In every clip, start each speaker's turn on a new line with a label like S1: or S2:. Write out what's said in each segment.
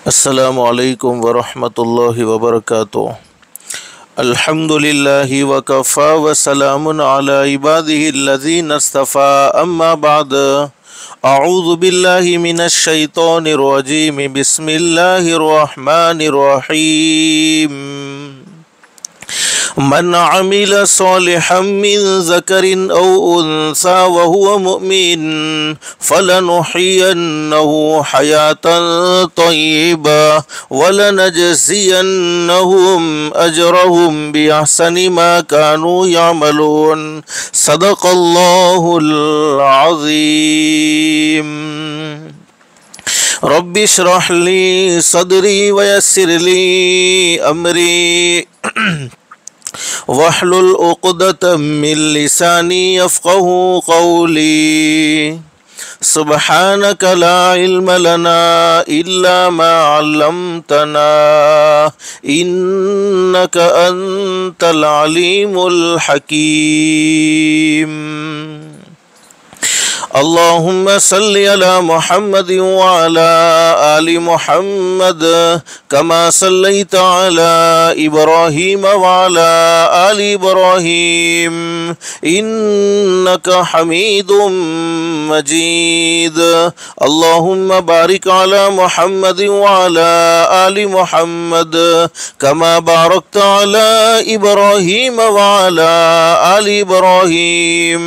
S1: अस्सलामु अलैकुम वरहमतुल्लाहि वबरकातुहू। अल्हम्दुलिल्लाहि वकफ़ा व सलामुन अला इबादिहिल्लज़ीना इस्तफ़ा अम्मा बाद। अऊज़ु बिल्लाहि मिनश शैतानिर रजीम। बिस्मिल्लाहिर रहमानिर रहीम। मन अमिल सालिहम मिन ज़करिन औ उन्सा व हुवा मुमिन फलनुहयिन्नहु हयातन तय्यिबा वलनजज़ियन्नहुम अजरहुम बिअहसनि मा कानू यअमलून। सदक़ल्लाहुल अज़ीम। रब्बि इश्रह ली सदरी व यस्सिर ली अमरी वहलुल उक़दतम मिन लिसानी यफ़क़हू क़ौली। सुब्हानक ला इल्म लना इल्ला मा अल्लमतना इन्नक अंतल अलीमुल हकीम। अल्लाहुम्मा सल्लि अला मुहम्मद व अला आलि मुहम्मद कमा सल्लैता अला इब्राहीम व अला आलि इब्राहीम इन्नका हमीदुम मजीद। अल्लाहुम्मा बारिक अला मुहम्मद व अला आलि मुहम्मद कमा बारकता अला इब्राहीम व अला आलि इब्राहीम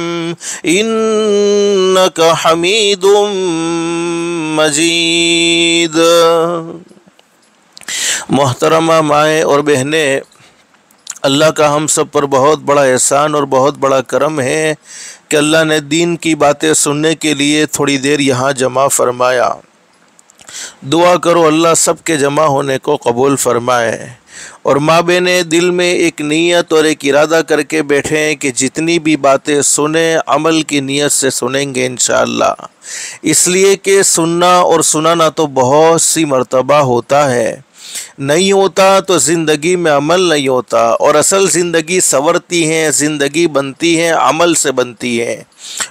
S1: इन्नका हमीदुम मजीद। मोहतरमा माएँ और बहनें, अल्लाह का हम सब पर बहुत बड़ा एहसान और बहुत बड़ा करम है कि अल्लाह ने दीन की बातें सुनने के लिए थोड़ी देर यहाँ जमा फरमाया। दुआ करो अल्लाह सब के जमा होने को कबूल फरमाए। और माँ बहने दिल में एक नीयत और एक इरादा करके बैठे हैं कि जितनी भी बातें सुने अमल की नीयत से सुनेंगे इंशाअल्लाह। इसलिए कि सुनना और सुनाना तो बहुत सी मर्तबा होता है, नहीं होता तो ज़िंदगी में अमल नहीं होता। और असल ज़िंदगी संवरती है, ज़िंदगी बनती है, अमल से बनती है।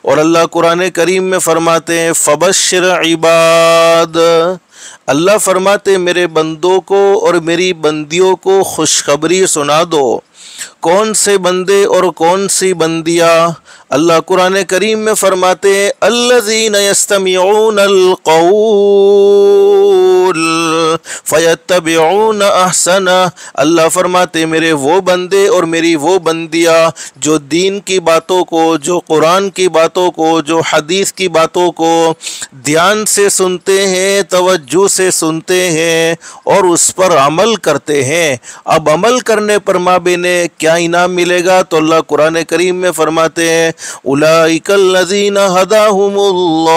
S1: और अल्लाह कुरान करीम में फरमाते हैं फ़बश्शिर इबाद। अल्लाह फरमाते मेरे बंदों को और मेरी बंदियों को खुशखबरी सुना दो। कौन से बंदे और कौन सी बंदियाँ? अल्लाह कुरान करीम में फरमाते हैं अल्लज़ीना यस्तमिऊनल क़ौल फ़यत्तबिऊन अहसना। अल्लाह फरमाते मेरे वो बंदे और मेरी वो बंदियाँ जो दीन की बातों को, जो कुरान की बातों को, जो हदीस की बातों को ध्यान से सुनते हैं, तवज्जो से सुनते हैं और उस पर अमल करते हैं। अब अमल करने पर माँ बहने क्या इनाम मिलेगा? तो अल्लाह कुरान करीम में फरमाते हैं उलाइकल लज़ीना हदाहुमुल्लाह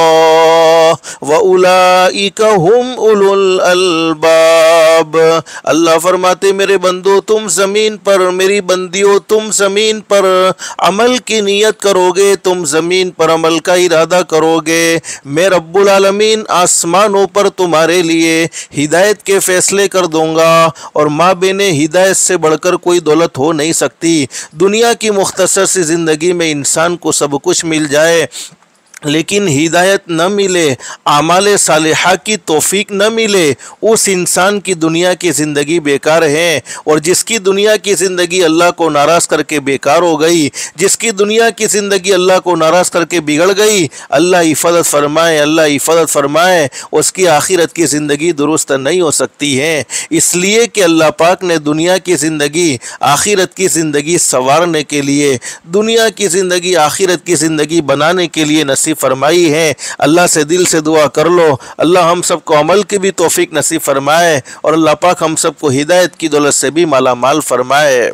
S1: व उलाइका हुम उलुल अलबाब। अल्लाह फरमाते मेरे बंदो तुम ज़मीन पर, मेरी बंदियों तुम ज़मीन पर अमल की नीयत करोगे, तुम ज़मीन पर अमल का इरादा करोगे, मैं रब्बुल आलमीन आसमानों पर तुम्हारे लिए हिदायत के फ़ैसले कर दूँगा। और माँ बहने हिदायत से बढ़कर कोई दौलत हो नहीं सकती। दुनिया की मुख्तसर सी ज़िंदगी में इंसान को सब कुछ मिल जाए लेकिन हिदायत न मिले, आमाले सालिहा की तौफीक न मिले, उस इंसान की दुनिया की ज़िंदगी बेकार है। और जिसकी दुनिया की ज़िंदगी अल्लाह को नाराज़ करके बेकार हो गई, जिसकी दुनिया की ज़िंदगी अल्लाह को नाराज़ करके बिगड़ गई, अल्लाह हिफाजत फरमाए, अल्लाह हिफाजत फरमाए, उसकी आखिरत की ज़िंदगी दुरुस्त नहीं हो सकती है। इसलिए कि अल्लाह पाक ने दुनिया की ज़िंदगी आखिरत की ज़िंदगी संवारने के लिए, दुनिया की ज़िंदगी आखिरत की ज़िंदगी बनाने के लिए नसीब फरमाई है। अल्लाह से दिल से दुआ कर लो अल्लाह हम सबको अमल की भी तौफीक नसीब फरमाए और अल्लाह पाक हम सबको हिदायत की दौलत से भी माला माल फरमाए।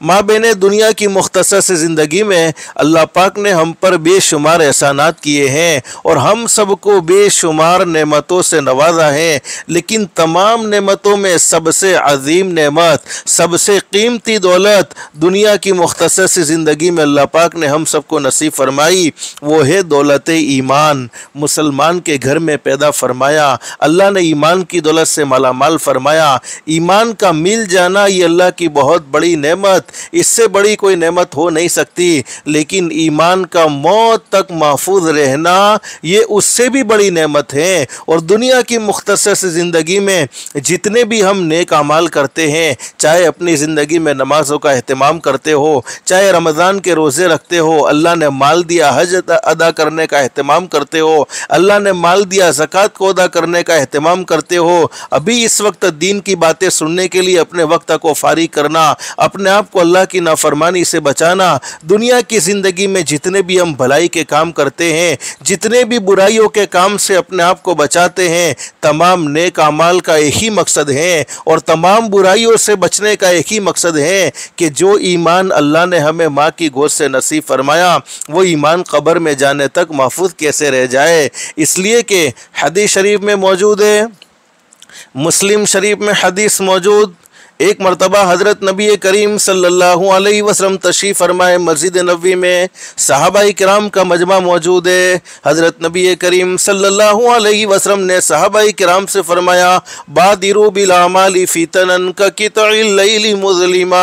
S1: माँ बहने दुनिया की मुख्तसर से ज़िंदगी में अल्लाह पाक ने हम पर बेशुमार एहसानात किए हैं और हम सबको बेशुमार नेमतों से नवाजा है। लेकिन तमाम नेमतों में सबसे अजीम नेमत, सबसे कीमती दौलत दुनिया की मुख्तसर से ज़िंदगी में अल्लाह पाक ने हम सबको नसीब फरमाई, वो है दौलत दौलत ईमान मुसलमान के घर में पैदा फरमाया। अल्लाह ने ईमान की दौलत से मालामाल फरमाया। ईमान का मिल जाना ये अल्लाह की बहुत बड़ी नेमत, इससे बड़ी कोई नेमत हो नहीं सकती। लेकिन ईमान का मौत तक महफूज रहना ये उससे भी बड़ी नेमत है। और दुनिया की मुख्तसर ज़िंदगी में जितने भी हम नेक अमाल करते हैं, चाहे अपनी ज़िंदगी में नमाज़ों का अहतमाम करते हो, चाहे रमज़ान के रोज़े रखते हो, अल्लाह ने माल दिया हज अदा करने का अहतमाम करते हो, अल्लाह ने माल दिया ज़कात को अदा करने का अहतमाम करते हो, अभी इस वक्त दीन की बातें सुनने के लिए अपने वक्त को फारिग करना, अपने आप को अल्लाह की नाफरमानी से बचाना, दुनिया की ज़िंदगी में जितने भी हम भलाई के काम करते हैं, जितने भी बुराइयों के काम से अपने आप को बचाते हैं, तमाम नेक अमाल का एक ही मकसद है और तमाम बुराइयों से बचने का एक ही मकसद है कि जो ईमान अल्लाह ने हमें माँ की गोद से नसीब फरमाया वो ईमान कब्र में जाने तक महफूज कैसे रह जाए। इसलिए कि हदीस शरीफ में मौजूद है, मुस्लिम शरीफ में हदीस मौजूद, एक मरतबा हज़रत नबी करीम सल्लल्लाहु अलैहि वसल्लम तशरीफ़ फरमाए मस्जिद नबवी में, सहाबाए किराम का मजमा मौजूद है। हज़रत नबी करीम सल्लल्लाहु अलैहि वसल्लम ने सहाबाए किराम से फरमाया, बादिरू बिल आमाली फितनन का कितइल लैली मुज़लिमा।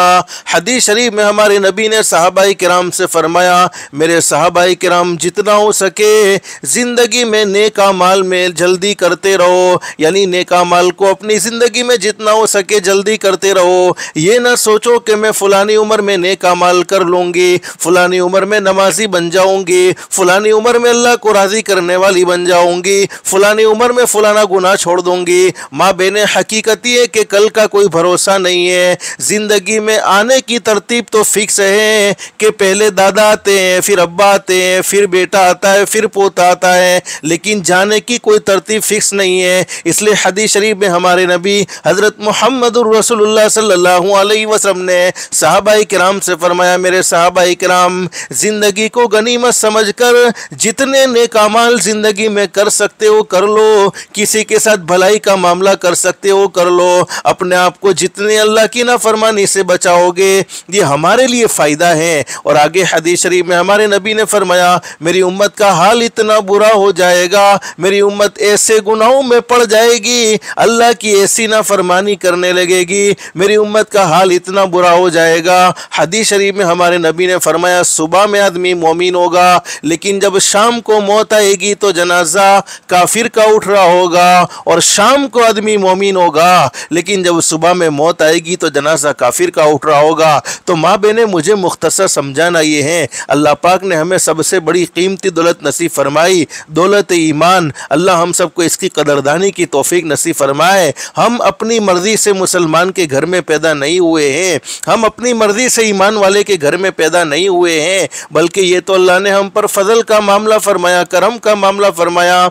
S1: हदीस शरीफ में हमारे नबी ने सहाबाए किराम से फरमाया, मेरे सहाबाए किराम जितना हो सके ज़िंदगी में नेक अमाल में जल्दी करते रहो, यानी नेक अमाल को अपनी ज़िंदगी में जितना हो सके जल्दी करते रहो। ये ना सोचो कि मैं फलानी उम्र में नेक अमाल कर लूँगी, फलानी उम्र में नमाजी बन जाऊँगी, फलानी उम्र में अल्लाह को राज़ी करने वाली बन जाऊँगी, फलानी उम्र में फलाना गुनाह छोड़ दूँगी। माँ बहने, हकीकत ये है कि कल का कोई भरोसा नहीं है। ज़िंदगी में आने की तरतीब तो फिक्स है कि पहले दादा आते हैं, फिर अब्बा आते हैं, फिर बेटा आता है, फिर पोता आता है, लेकिन जाने की कोई तरतीब फिक्स नहीं है। इसलिए हदीस शरीफ में हमारे नबी हज़रत मुहम्मदुर रसूलुल्लाह सल्लल्लाहु अलैहि वसल्लम ने सहाबाए किराम से फरमाया, मेरे सहाबाए किराम जिंदगी को गनीमत समझकर जितने नेक अमाल जिंदगी में कर सकते हो कर लो, किसी के साथ भलाई का मामला कर सकते हो कर लो, अपने आप को जितने अल्लाह की नाफरमानी से बचाओगे ये हमारे लिए फ़ायदा है। और आगे हदीस शरीफ में हमारे नबी ने फरमाया, मेरी उम्मत का हाल इतना बुरा हो जाएगा, मेरी उम्मत ऐसे गुनाहों में पड़ जाएगी, अल्लाह की ऐसी नाफरमानी करने लगेगी, मेरी उम्मत का हाल इतना बुरा हो जाएगा। हदीस शरीफ में हमारे नबी ने फरमाया, सुबह में आदमी मोमिन होगा, लेकिन जब शाम को मौत आएगी तो जनाजा काफिर का उठ रहा होगा, और शाम को आदमी मोमिन होगा, लेकिन जब सुबह में मौत आएगी तो जनाजा काफिर का उठ रहा होगा। तो माँ बहने, मुझे मुख्तसर समझाना ये है, अल्लाह पाक ने हमें सबसे बड़ी कीमती दौलत नसीब फरमाई, दौलत ईमान। अल्लाह हम सबको इसकी कदरदानी की तौफीक नसीब फरमाए। हम अपनी मर्जी से मुसलमान के घर में पैदा नहीं हुए हैं, हम अपनी मर्जी से ईमान वाले के घर में पैदा नहीं हुए हैं, बल्कि ये तो अल्लाह ने हम पर फजल का मामला फरमाया, करम का मामला फरमाया।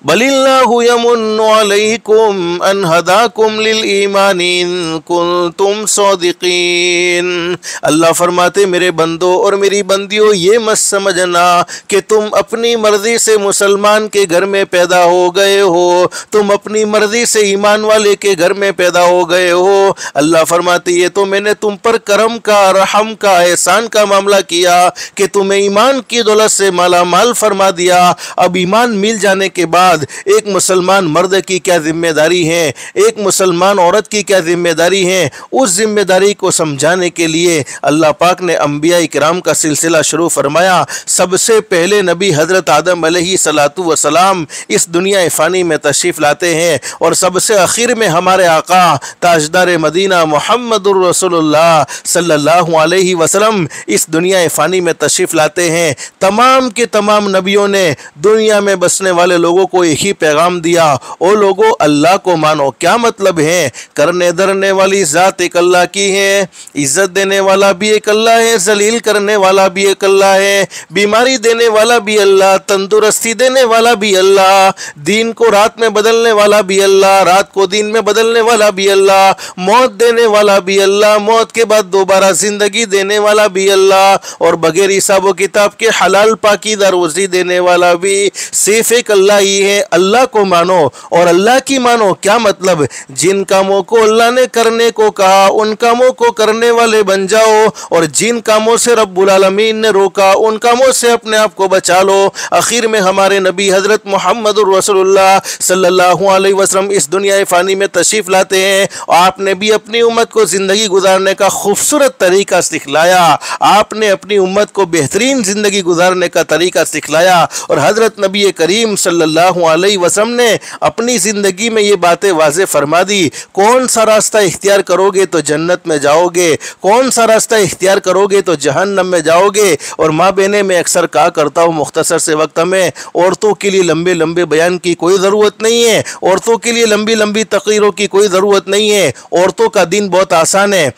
S1: बलिल्लाहु यमुन्नु अलैकुम अन हदाकुम लिल ईमान इन कुंतुम सादिकीन। अल्लाह फरमाते, मेरे बंदो और मेरी बंदियों, ये मत समझना कि तुम अपनी मर्जी से मुसलमान के घर में पैदा हो गए हो, तुम अपनी मर्जी से ईमान वाले के घर में पैदा हो गए हो। अल्लाह फरमाते, ये तो मैंने तुम पर करम का, रहम का, एहसान का मामला किया कि तुम्हें ईमान की दौलत से माला माल फरमा दिया। अब ईमान मिल जाने के बाद एक मुसलमान मर्द की क्या जिम्मेदारी है, एक मुसलमान औरत की क्या जिम्मेदारी है, उस जिम्मेदारी को समझाने के लिए अल्लाह पाक ने अंबिया इकराम का सिलसिला शुरू फरमाया। सबसे पहले नबी हजरत आदम अलैहिस्सलातु वस्सलाम इस दुनिया फ़ानी में तशरीफ़ लाते हैं, और सबसे आखिर में हमारे आका ताजदार मदीना मुहम्मदुर रसूलुल्लाह सल्लल्लाहु अलैहि वसल्लम इस दुनिया फ़ानी में तशरीफ़ लाते हैं। तमाम के तमाम नबियों ने दुनिया में बसने वाले लोगों को एक ही पैगाम दिया, ओ लोगों, अल्लाह को मानो। क्या मतलब है? करने धरने वाली ज़ात एक अल्लाह की है, इज़्ज़त देने वाला भी एक अल्लाह है, जलील करने वाला भी एक अल्लाह है, बीमारी देने वाला भी अल्लाह, तंदुरुस्ती देने वाला भी अल्लाह, दीन को रात में बदलने वाला भी अल्लाह, रात को दिन में बदलने वाला भी अल्लाह, मौत देने वाला भी अल्लाह, मौत के बाद दोबारा जिंदगी देने वाला भी अल्लाह, और बगैर हिसाब व किताब के हलाल पाकीदा रोज़ी देने वाला भी सिर्फ एक अल्लाह ही दी है, अल्लाह को मानो और अल्लाह की मानो। क्या मतलब? जिन कामों को अल्लाह ने करने को कहा उन कामों को करने वाले बन जाओ, और जिन कामों से रब्बुल आलमीन ने रोका उन कामों से अपने आप को बचा लो। आखिर में हमारे नबी हजरत मोहम्मद रसूलुल्लाह सल्लल्लाहु अलैहि वसल्लम इस दुनिया फ़ानी में तशरीफ़ लाते हैं। आपने भी अपनी उम्मत को ज़िंदगी गुजारने का खूबसूरत तरीका सिखलाया, आपने अपनी उम्मत को बेहतरीन ज़िंदगी गुजारने का तरीका सिखलाया, और हज़रत नबी करीम सल्लल्लाहु अलैहि वसल्लम ने अपनी ज़िंदगी में ये बातें वाज़े फरमा दी। कौन सा रास्ता इख्तियार करोगे तो जन्नत में जाओगे, कौन सा रास्ता इख्तियार करोगे तो जहन्नम में जाओगे। और माँ बहने में अक्सर कहा करता हूँ मुख्तसर से वक्त में, औरतों के लिए लंबे लंबे बयान की कोई ज़रूरत नहीं है, औरतों के लिए लंबी लंबी तकरीरों की कोई ज़रूरत नहीं है, औरतों का दिन बहुत आसान है।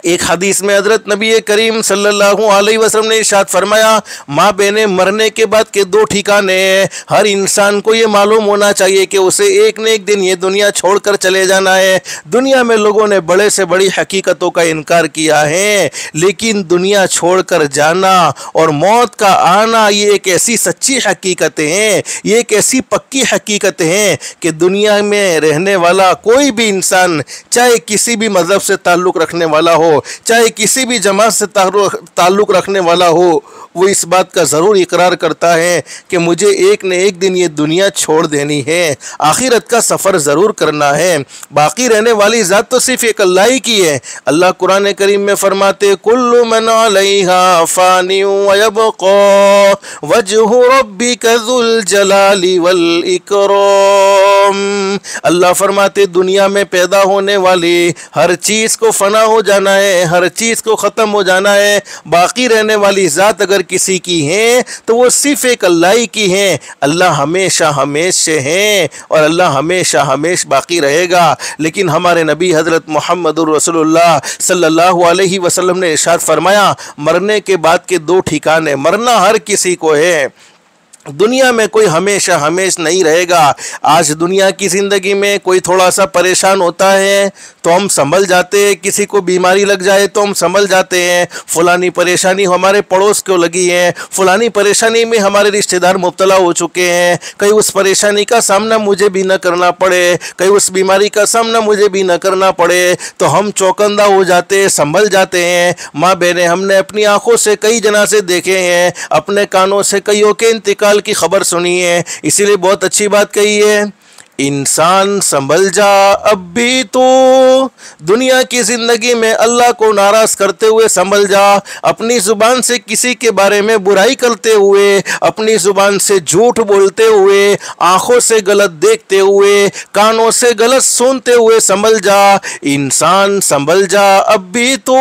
S1: एक हदीस में हज़रत नबी करीम सल्लल्लाहु अलैहि वसल्लम ने इरशाद फरमाया, माँ बहने मरने के बाद के दो ठिकाने हैं। हर इंसान को ये मालूम होना चाहिए कि उसे एक न एक दिन ये दुनिया छोड़कर चले जाना है। दुनिया में लोगों ने बड़े से बड़ी हकीकतों का इनकार किया है, लेकिन दुनिया छोड़कर जाना और मौत का आना ये एक ऐसी सच्ची हकीकतें हैं, ये एक ऐसी पक्की हकीकतें हैं कि दुनिया में रहने वाला कोई भी इंसान, चाहे किसी भी मज़हब से ताल्लुक़ रखने वाला हो, चाहे किसी भी जमात से ताल्लुक़ रखने वाला हो, वो इस बात का ज़रूर इकरार करता है कि मुझे एक न एक दिन ये दुनिया छोड़ देनी है, आखिरत का सफ़र ज़रूर करना है। बाकी रहने वाली ज़ात तो सिर्फ़ एक अल्लाह ही की है। अल्लाह कुरान करीम में फरमाते, कुल्लु मन अलैहा फ़ानिन व यबक़ा वजहु रब्बिका ज़ुल जलाली वल इकराम। अल्लाह फरमाते, दुनिया में पैदा होने वाली हर चीज़ को फ़ना हो जाना है, हर चीज़ को ख़त्म हो जाना है। बाकी रहने वाली ज़ात अगर किसी की है तो वो सिर्फ एक अल्लाह ही की है। अल्लाह हमेशा हमेश से हैं और अल्लाह हमेशा हमेश बाकी रहेगा। लेकिन हमारे नबी हज़रत मोहम्मदुर रसूलुल्लाह सल्लल्लाहु अलैहि वसल्लम ने इरशाद फरमाया, मरने के बाद के दो ठिकाने, मरना हर किसी को है, दुनिया में कोई हमेशा हमेश नहीं रहेगा। आज दुनिया की ज़िंदगी में कोई थोड़ा सा परेशान होता है तो हम संभल जाते हैं, किसी को बीमारी लग जाए तो हम संभल जाते हैं, फुलानी परेशानी हमारे पड़ोस को लगी है, फुलानी परेशानी में हमारे रिश्तेदार मुब्तला हो चुके हैं, कहीं उस परेशानी का सामना मुझे भी न करना पड़े, कहीं उस बीमारी का सामना मुझे भी न करना पड़े, तो हम चौकन्ना हो जाते हैं, संभल जाते हैं। माँ बहनें, हमने अपनी आँखों से कई जनाज़े देखे हैं, अपने कानों से कईयों के इंतकाल की खबर सुनी है, इसीलिए बहुत अच्छी बात कही है, इंसान संभल जा अब भी तो दुनिया की ज़िंदगी में अल्लाह को नाराज़ करते हुए संभल जा। अपनी ज़ुबान से किसी के बारे में बुराई करते हुए, अपनी ज़ुबान से झूठ बोलते हुए, आँखों से गलत देखते हुए, कानों से गलत सुनते हुए संभल जा। इंसान संभल जा अब भी तो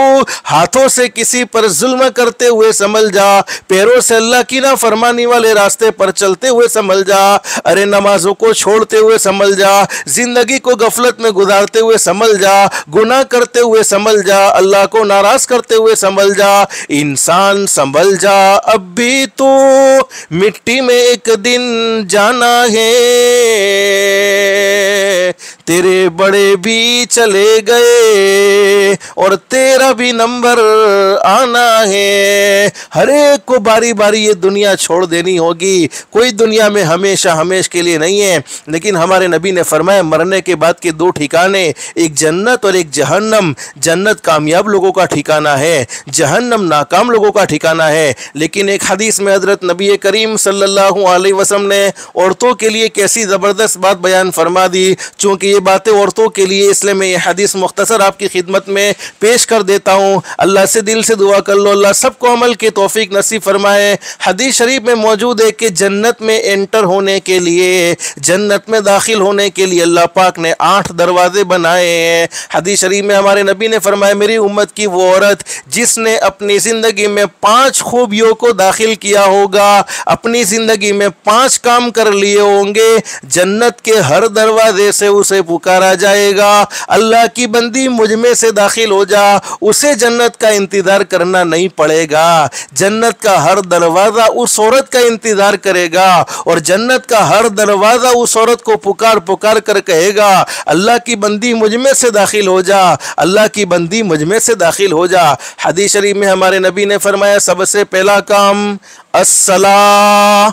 S1: हाथों से किसी पर जुल्म करते हुए संभल जा, पैरों से अल्लाह की नाफरमानी वाले रास्ते पर चलते हुए संभल जा, अरे नमाजों को छोड़ते हुए संभल जा, जिंदगी को गफलत में गुजारते हुए संभल जा, गुनाह करते हुए संभल जा, अल्लाह को नाराज करते हुए संभल जा। इंसान संभल जा अब भी तो मिट्टी में एक दिन जाना है, तेरे बड़े भी चले गए और तेरा भी नंबर आना है। हर एक को बारी बारी ये दुनिया छोड़ देनी होगी, कोई दुनिया में हमेशा हमेश के लिए नहीं है। लेकिन हमारे नबी ने फरमाया, मरने के बाद के दो ठिकाने, एक जन्नत और एक जहन्नम। जन्नत कामयाब लोगों का ठिकाना है, जहन्नम नाकाम लोगों का ठिकाना है। लेकिन एक हदीस में हज़रत नबी करीम सल्लल्लाहु अलैहि वसल्लम ने औरतों के लिए कैसी ज़बरदस्त बात बयान फरमा दी। चूँकि ये बातें औरतों के लिए, इसलिए मैं ये हदीस मुख्तसर आपकी खिदमत में पेश कर देता हूँ। अल्लाह से दिल से दुआ कर लो, अल्लाह सबको अमल की तौफीक नसीब फरमाए। हदीस शरीफ में मौजूद है कि जन्नत में एंटर होने के लिए, जन्नत में दाखिल होने के लिए अल्लाह पाक ने 8 दरवाजे बनाए हैं। हदीस शरीफ में हमारे नबी ने फरमाया, मेरी उम्मत की वो औरत जिसने अपनी ज़िंदगी में 5 खूबियों को दाखिल किया होगा, अपनी ज़िंदगी में 5 काम कर लिए होंगे, जन्नत के हर दरवाजे से उसे पुकारा जाएगा, अल्लाह की बंदी मुझ में से दाखिल हो जा। उसे जन्नत का इंतज़ार करना नहीं पड़ेगा, जन्नत का हर दरवाज़ा उस औरत का इंतज़ार करेगा और जन्नत का हर दरवाज़ा उस औरत को पुकार पुकार कर कहेगा, अल्लाह की बंदी मुझ में से दाखिल हो जा, अल्लाह की बंदी मुझ में से दाखिल हो जा। हदीस शरीफ में हमारे नबी ने फरमाया, सबसे पहला काम अस्सला,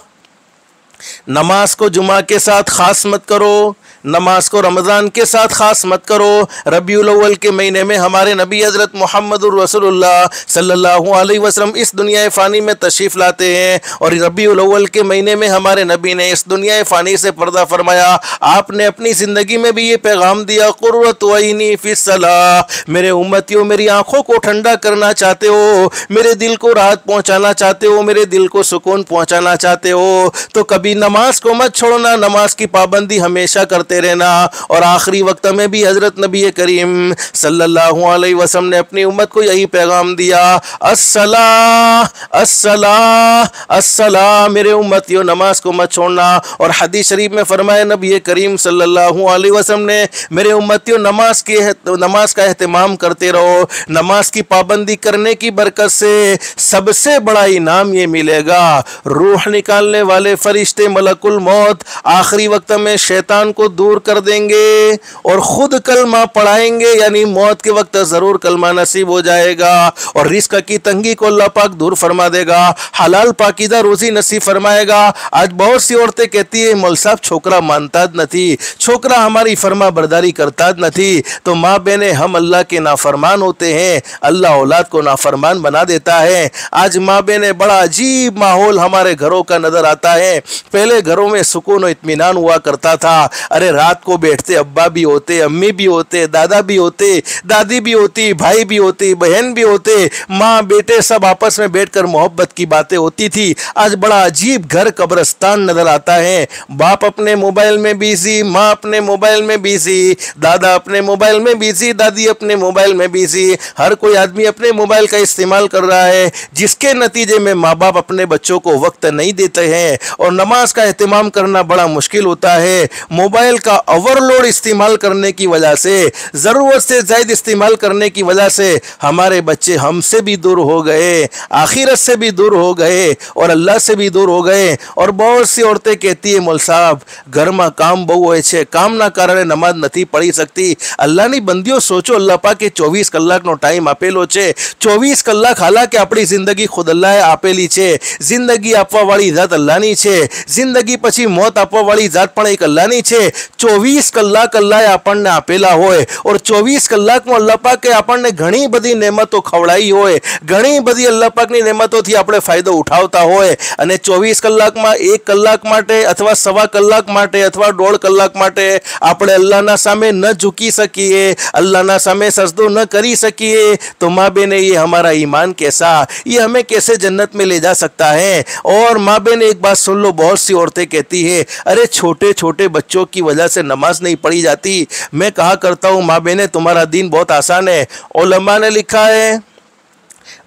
S1: नमाज को जुमा के साथ ख़ास मत करो, नमाज को रमज़ान के साथ ख़ास मत करो। रबीउल अव्वल के महीने में हमारे नबी हज़रत मुहम्मदुर रसूलुल्लाह सल्लल्लाहु अलैहि वसल्लम इस दुनिया फ़ानी में तशरीफ़ लाते हैं और रबीउल अव्वल के महीने में हमारे नबी ने इस दुनिया फ़ानी से पर्दा फरमाया। आपने अपनी ज़िंदगी में भी ये पैगाम दिया, क़ुर्रतु ऐनी फ़िस्सलाह, मेरे उम्मतियों मेरी आँखों को ठंडा करना चाहते हो, मेरे दिल को राहत पहुँचाना चाहते हो, मेरे दिल को सुकून पहुँचाना चाहते हो तो कभी नमाज को मत छोड़ना, नमाज की पाबंदी हमेशा करते रहना। और आखिरी वक्त में भी हजरत नबी करीम सल्लल्लाहु अलैहि वसल्लम ने अपनी उम्मत को यही पैगाम दिया, अस्सलाह अस्सलाह अस्सलाह, मेरे उम्मतियों नमाज को मत छोड़ना। और हदीस शरीफ में फरमाया नबी करीम सल्लल्लाहु अलैहि वसल्लम ने, मेरे उम्मतियों नमाज का एहतमाम करते रहो, नमाज की पाबंदी करने की बरकत से सबसे बड़ा इनाम ये मिलेगा, रूह निकालने वाले फरिश्ते मलकुल मौत आखिरी वक्त में शैतान को दूर कर देंगे और खुद कलमा पढ़ाएंगे, यानी मौत के वक्त ज़रूर कलमा नसीब हो जाएगा और रिस्क की तंगी को अल्लाह पाक दूर फरमा देगा, हलाल पाकीदा रोज़ी नसीब फरमाएगा। आज बहुत सी औरतें कहती है मौल साहब छोकरा मानता नहीं, छोकरा हमारी फरमा बरदारी करता नहीं। तो माँ बहने हम अल्लाह के नाफरमान होते हैं, अल्लाह औलाद को नाफरमान बना देता है। आज माँ बहने बड़ा अजीब माहौल हमारे घरों का नज़र आता है। पहले घरों में सुकून और इत्मीनान हुआ करता था, अरे रात को बैठते अब्बा भी होते, अम्मी भी होते, दादा भी होते, दादी भी होती, भाई भी होती, बहन भी होते, माँ बेटे सब आपस में बैठकर मोहब्बत की बातें होती थी। आज बड़ा अजीब घर कब्रिस्तान नजर आता है, बाप अपने मोबाइल में बिजी, माँ अपने मोबाइल में बिजी, दादा अपने मोबाइल में बिजी, दादी अपने मोबाइल में बिजी, हर कोई आदमी अपने मोबाइल का इस्तेमाल कर रहा है, जिसके नतीजे में माँ बाप अपने बच्चों को वक्त नहीं देते हैं और नमाज का एहतमाम करना बड़ा मुश्किल होता है। मोबाइल का ओवरलोड इस्तेमाल करने की वजह से, ज़रूरत से ज़्यादा इस्तेमाल करने की वजह से हमारे बच्चे हमसे भी दूर हो गए, आखिरत से भी दूर हो गए और अल्लाह से भी दूर हो गए। और बहुत सी औरतें कहती है मौल साहब घर में काम बहु હોય છે, કામના કારણે નમાઝ નથી પढ़ी सकती। અલ્લાહની બંદીઓ સોચો, અલ્લાહ પાકે 24 કલાકનો ટાઈમ આપેલો છે, 24 કલાક હાલાકે આપણી જિંદગી ખુદ અલ્લાહે આપેલી છે, જિંદગી આપવાવાળી જાત અલ્લાહની છે, જિંદગી પછી મોત આપવાવાળી જાત પણ એક અલ્લાહની છે। 24 કલાક અલ્લાહે આપણને આપેલા હોય और 24 કલાકમાં અલ્લાહ પાકે આપણને ઘણી બધી નેમતો ખવડાવી હોય, ઘણી બધી અલ્લાહ પાકની નેમતોથી આપણે ફાયદો ઉઠાવતા હોય અને 24 કલાકમાં 1 કલાક માટે અથવા સવા કલાક માટે અથવા 1.5 કલાક માટે આપણે અલ્લાહના સામે ન ઝૂકી શકીએ, અલ્લાહના સામે સજદો ન કરી શકીએ तो माँ बहने ये हमारा ईमान कैसा, ये हमें कैसे जन्नत में ले जा सकता है। और माँ बहने एक बात सुन लो, बहुत सी औरतें कहती है अरे छोटे छोटे बच्चों की वजह से नमाज नहीं पढ़ी जाती। मैं कहा करता हूँ माँ बहने तुम्हारा दीन बहुत आसान है। उलमा ने लिखा है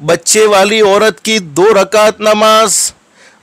S1: बच्चे वाली औरत की 2 रकात नमाज,